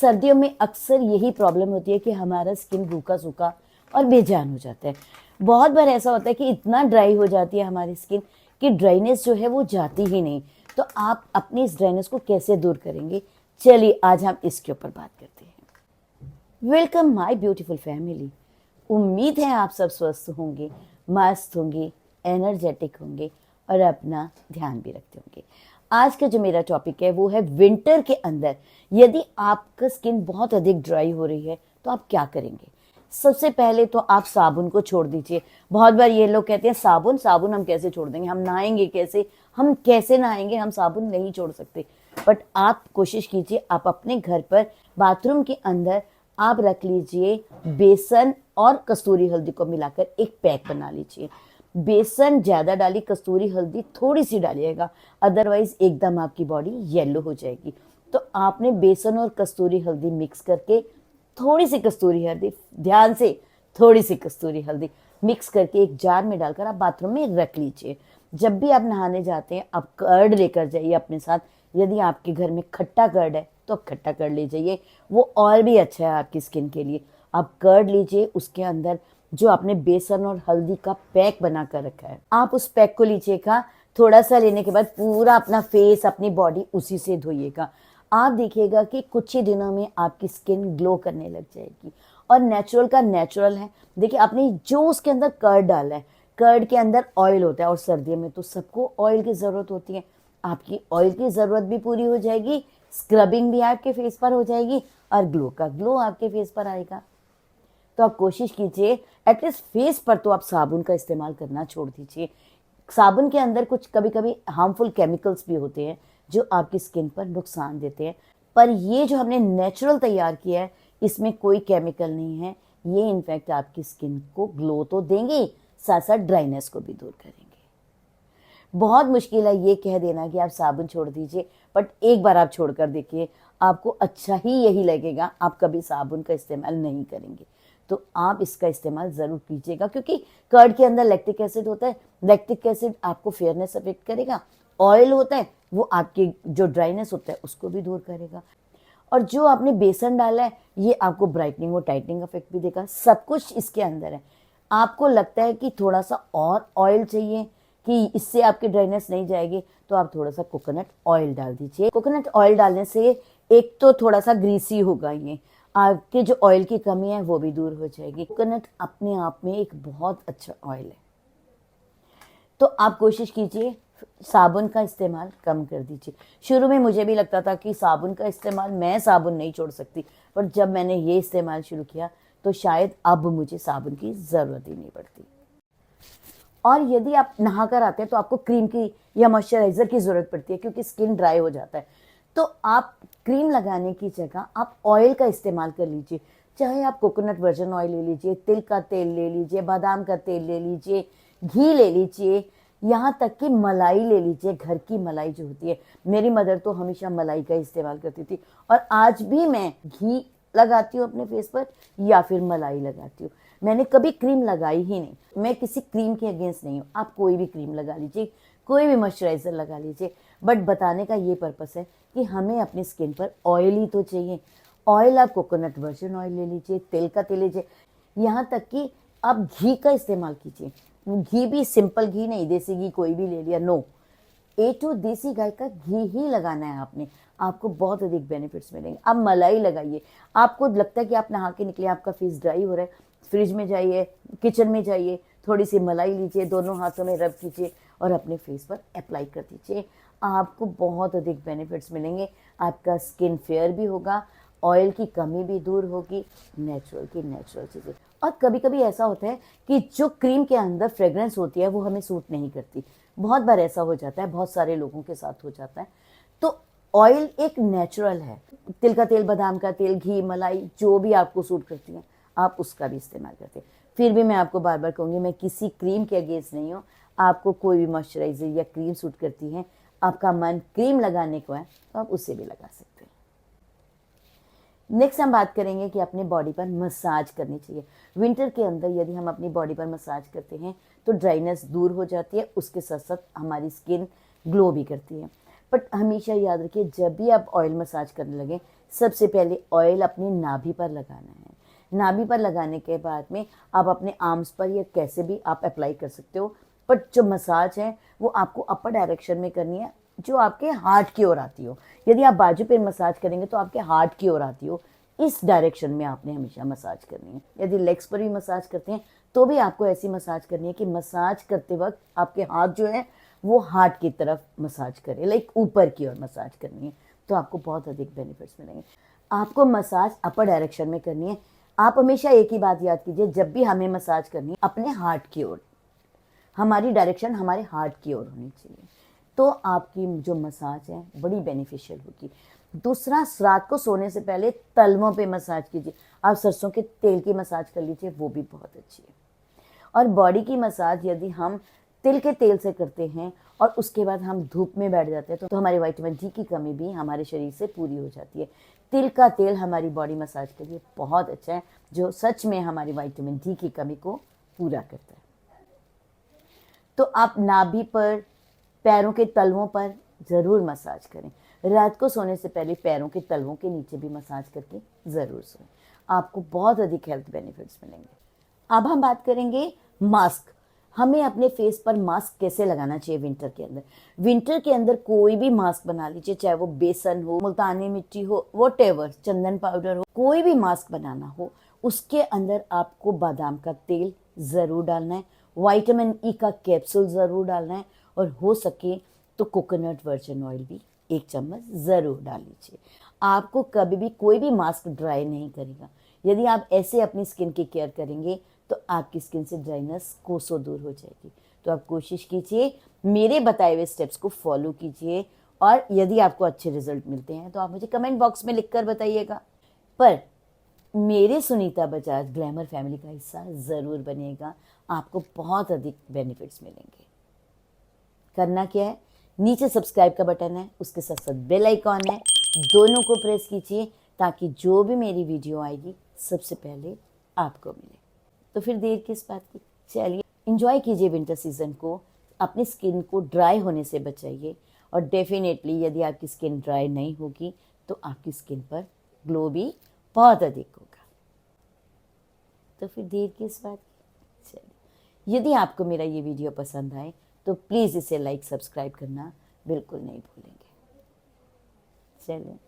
सर्दियों में अक्सर यही प्रॉब्लम होती है कि हमारा स्किन रूखा सूखा और बेजान हो जाता है। बहुत बार ऐसा होता है कि इतना ड्राई हो जाती है हमारी स्किन कि ड्राइनेस जो है वो जाती ही नहीं। तो आप अपनी इस ड्राइनेस को कैसे दूर करेंगे, चलिए आज हम इसके ऊपर बात करते हैं। Welcome my beautiful family. उम्मीद है आप सब स्वस्थ होंगे, मस्त होंगे, एनर्जेटिक होंगे और अपना ध्यान भी रखते होंगे। आज का जो मेरा टॉपिक है वो है विंटर के अंदर यदि आपका स्किन बहुत अधिक ड्राई हो रही है तो आप क्या करेंगे। सबसे पहले तो आप साबुन को छोड़ दीजिए। बहुत बार ये लोग कहते हैं साबुन साबुन हम कैसे छोड़ देंगे, हम नहाएंगे कैसे, हम कैसे नहाएंगे, हम साबुन नहीं छोड़ सकते। बट आप कोशिश कीजिए, आप अपने घर पर बाथरूम के अंदर आप रख लीजिए बेसन और कस्तूरी हल्दी को मिलाकर एक पैक बना लीजिए। बेसन ज़्यादा डाली, कस्तूरी हल्दी थोड़ी सी डालिएगा, अदरवाइज एकदम आपकी बॉडी येलो हो जाएगी। तो आपने बेसन और कस्तूरी हल्दी मिक्स करके थोड़ी सी कस्तूरी हल्दी, ध्यान से थोड़ी सी कस्तूरी हल्दी मिक्स करके एक जार में डालकर आप बाथरूम में रख लीजिए। जब भी आप नहाने जाते हैं आप कर्ड लेकर जाइए अपने साथ। यदि आपके घर में खट्टा कर्ड है तो आप खट्टा कर्ड ले जाइए, वो और भी अच्छा है आपकी स्किन के लिए। आप कर्ड लीजिए, उसके अंदर जो आपने बेसन और हल्दी का पैक बना कर रखा है आप उस पैक को लीजिएगा। थोड़ा सा लेने के बाद पूरा अपना फेस, अपनी बॉडी उसी से धोइएगा। आप देखिएगा कि कुछ ही दिनों में आपकी स्किन ग्लो करने लग जाएगी। और नेचुरल का नेचुरल है। देखिए आपने जो उसके अंदर कर्ड डाला है, कर्ड के अंदर ऑयल होता है और सर्दियों में तो सबको ऑयल की ज़रूरत होती है। आपकी ऑयल की ज़रूरत भी पूरी हो जाएगी, स्क्रबिंग भी आपके फेस पर हो जाएगी और ग्लो का ग्लो आपके फेस पर आएगा। तो आप कोशिश कीजिए एटलीस्ट फेस पर तो आप साबुन का इस्तेमाल करना छोड़ दीजिए। साबुन के अंदर कुछ कभी कभी हार्मफुल केमिकल्स भी होते हैं जो आपकी स्किन पर नुकसान देते हैं, पर ये जो हमने नेचुरल तैयार किया है इसमें कोई केमिकल नहीं है। ये इनफैक्ट आपकी स्किन को ग्लो तो देंगे, साथ साथ ड्राइनेस को भी दूर करेंगे। बहुत मुश्किल है ये कह देना कि आप साबुन छोड़ दीजिए, बट एक बार आप छोड़कर देखिए, आपको अच्छा ही यही लगेगा, आप कभी साबुन का इस्तेमाल नहीं करेंगे। तो आप इसका इस्तेमाल ज़रूर कीजिएगा, क्योंकि कर्ड के अंदर लैक्टिक एसिड होता है। लैक्टिक एसिड आपको फेयरनेस अफेक्ट करेगा। ऑयल होता है वो आपके जो ड्राइनेस होता है उसको भी दूर करेगा। और जो आपने बेसन डाला है ये आपको ब्राइटनिंग और टाइटनिंग इफेक्ट भी देगा। सब कुछ इसके अंदर है। आपको लगता है कि थोड़ा सा और ऑयल चाहिए कि इससे आपकी ड्राइनेस नहीं जाएगी, तो आप थोड़ा सा कोकोनट ऑयल डाल दीजिए। कोकोनट ऑयल डालने से एक तो थोड़ा सा ग्रीसी होगा, ये आपके जो ऑयल की कमी है वो भी दूर हो जाएगी। कोकोनट अपने आप में एक बहुत अच्छा ऑयल है। तो आप कोशिश कीजिए साबुन का इस्तेमाल कम कर दीजिए। शुरू में मुझे भी लगता था कि साबुन का इस्तेमाल, मैं साबुन नहीं छोड़ सकती, पर जब मैंने ये इस्तेमाल शुरू किया तो शायद अब मुझे साबुन की ज़रूरत ही नहीं पड़ती। और यदि आप नहा कर आते हैं तो आपको क्रीम की या मॉइस्चराइज़र की ज़रूरत पड़ती है, क्योंकि स्किन ड्राई हो जाता है। तो आप क्रीम लगाने की जगह आप ऑयल का इस्तेमाल कर लीजिए। चाहे आप कोकोनट वर्जिन ऑयल ले लीजिए, तिल का तेल ले लीजिए, बादाम का तेल ले लीजिए, घी ले लीजिए, यहाँ तक कि मलाई ले लीजिए। घर की मलाई जो होती है, मेरी मदर तो हमेशा मलाई का इस्तेमाल करती थी और आज भी मैं घी लगाती हूँ अपने फेस पर या फिर मलाई लगाती हूँ। मैंने कभी क्रीम लगाई ही नहीं। मैं किसी क्रीम के अगेंस्ट नहीं हूँ। आप कोई भी क्रीम लगा लीजिए, कोई भी मॉइस्चराइज़र लगा लीजिए, बट बताने का ये पर्पस है कि हमें अपनी स्किन पर ऑयल ही तो चाहिए। ऑयल आप कोकोनट वर्जिन ऑयल ले लीजिए, तिल का तेल लीजिए, यहाँ तक कि आप घी का इस्तेमाल कीजिए। घी भी सिंपल घी नहीं, देसी घी कोई भी ले लिया, नो, A2 देसी गाय का घी ही लगाना है आपने। आपको बहुत अधिक बेनिफिट्स मिलेंगे। आप मलाई लगाइए। आपको लगता है कि आप नहा के निकले, आपका फेस ड्राई हो रहा है, फ्रिज में जाइए, किचन में जाइए, थोड़ी सी मलाई लीजिए, दोनों हाथों में रब कीजिए और अपने फेस पर अप्लाई कर दीजिए। आपको बहुत अधिक बेनिफिट्स मिलेंगे। आपका स्किन फेयर भी होगा, ऑयल की कमी भी दूर होगी, नेचुरल की नेचुरल चीज़ें। और कभी कभी ऐसा होता है कि जो क्रीम के अंदर फ्रेग्रेंस होती है वो हमें सूट नहीं करती। बहुत बार ऐसा हो जाता है, बहुत सारे लोगों के साथ हो जाता है। तो ऑयल एक नेचुरल है। तिल का तेल, बादाम का तेल, घी, मलाई, जो भी आपको सूट करती है आप उसका भी इस्तेमाल करते हैं। फिर भी मैं आपको बार बार कहूँगी, मैं किसी क्रीम के अगेंस्ट नहीं हूँ। आपको कोई भी मॉइस्चराइज़र या क्रीम सूट करती है, आपका मन क्रीम लगाने को है तो आप उससे भी लगा सकते हैं। नेक्स्ट हम बात करेंगे कि अपने बॉडी पर मसाज करनी चाहिए। विंटर के अंदर यदि हम अपनी बॉडी पर मसाज करते हैं तो ड्राइनेस दूर हो जाती है, उसके साथ साथ हमारी स्किन ग्लो भी करती है। बट हमेशा याद रखिए, जब भी आप ऑयल मसाज करने लगें सबसे पहले ऑयल अपनी नाभि पर लगाना है। नाभि पर लगाने के बाद में आप अपने आर्म्स पर या कैसे भी आप अप्लाई कर सकते हो, बट जो मसाज है वो आपको अपर डायरेक्शन में करनी है, जो आपके हार्ट की ओर आती हो। यदि आप बाजू पे मसाज करेंगे तो आपके हार्ट की ओर आती हो, इस डायरेक्शन में आपने हमेशा मसाज करनी है। यदि लेग्स पर भी मसाज करते हैं तो भी आपको ऐसी मसाज करनी है कि मसाज करते वक्त आपके हाथ जो है वो हार्ट की तरफ मसाज करे, लाइक ऊपर की ओर मसाज करनी है, तो आपको बहुत अधिक बेनिफिट्स मिलेंगे। आपको मसाज अपर डायरेक्शन में करनी है। आप हमेशा एक ही बात याद कीजिए, जब भी हमें मसाज करनी है अपने हार्ट की ओर, हमारी डायरेक्शन हमारे हार्ट की ओर होनी चाहिए, तो आपकी जो मसाज है बड़ी बेनिफिशियल होगी। दूसरा, रात को सोने से पहले तलवों पे मसाज कीजिए। आप सरसों के तेल की मसाज कर लीजिए, वो भी बहुत अच्छी है। और बॉडी की मसाज यदि हम तिल के तेल से करते हैं और उसके बाद हम धूप में बैठ जाते हैं तो हमारी विटामिन डी की कमी भी हमारे शरीर से पूरी हो जाती है। तिल का तेल हमारी बॉडी मसाज के लिए बहुत अच्छा है, जो सच में हमारी विटामिन डी की कमी को पूरा करता है। तो आप नाभि पर, पैरों के तलवों पर ज़रूर मसाज करें। रात को सोने से पहले पैरों के तलवों के नीचे भी मसाज करके ज़रूर सोएं, आपको बहुत अधिक हेल्थ बेनिफिट्स मिलेंगे। अब हम बात करेंगे मास्क। हमें अपने फेस पर मास्क कैसे लगाना चाहिए विंटर के अंदर। विंटर के अंदर कोई भी मास्क बना लीजिए, चाहे वो बेसन हो, मुल्तानी मिट्टी हो, व्हाटएवर, चंदन पाउडर हो, कोई भी मास्क बनाना हो, उसके अंदर आपको बादाम का तेल ज़रूर डालना है, विटामिन ई का कैप्सूल ज़रूर डालना है, और हो सके तो कोकोनट वर्जिन ऑयल भी 1 चम्मच ज़रूर डाल लीजिए। आपको कभी भी कोई भी मास्क ड्राई नहीं करेगा। यदि आप ऐसे अपनी स्किन की केयर करेंगे तो आपकी स्किन से ड्राइनेस कोसों दूर हो जाएगी। तो आप कोशिश कीजिए, मेरे बताए हुए स्टेप्स को फॉलो कीजिए, और यदि आपको अच्छे रिजल्ट मिलते हैं तो आप मुझे कमेंट बॉक्स में लिखकर बताइएगा। पर मेरे सुनीता बजाज ग्लैमर फैमिली का हिस्सा ज़रूर बनिएगा, आपको बहुत अधिक बेनिफिट्स मिलेंगे। करना क्या है, नीचे सब्सक्राइब का बटन है, उसके साथ साथ बेल आइकॉन है, दोनों को प्रेस कीजिए ताकि जो भी मेरी वीडियो आएगी सबसे पहले आपको मिले। तो फिर देर किस बात की, चलिए एंजॉय कीजिए विंटर सीजन को, अपनी स्किन को ड्राई होने से बचाइए, और डेफिनेटली यदि आपकी स्किन ड्राई नहीं होगी तो आपकी स्किन पर ग्लो भी बहुत अधिक होगा। तो फिर देर किस बात की, चलिए, यदि आपको मेरा ये वीडियो पसंद आए तो प्लीज़ इसे लाइक सब्सक्राइब करना बिल्कुल नहीं भूलेंगे। चलिए।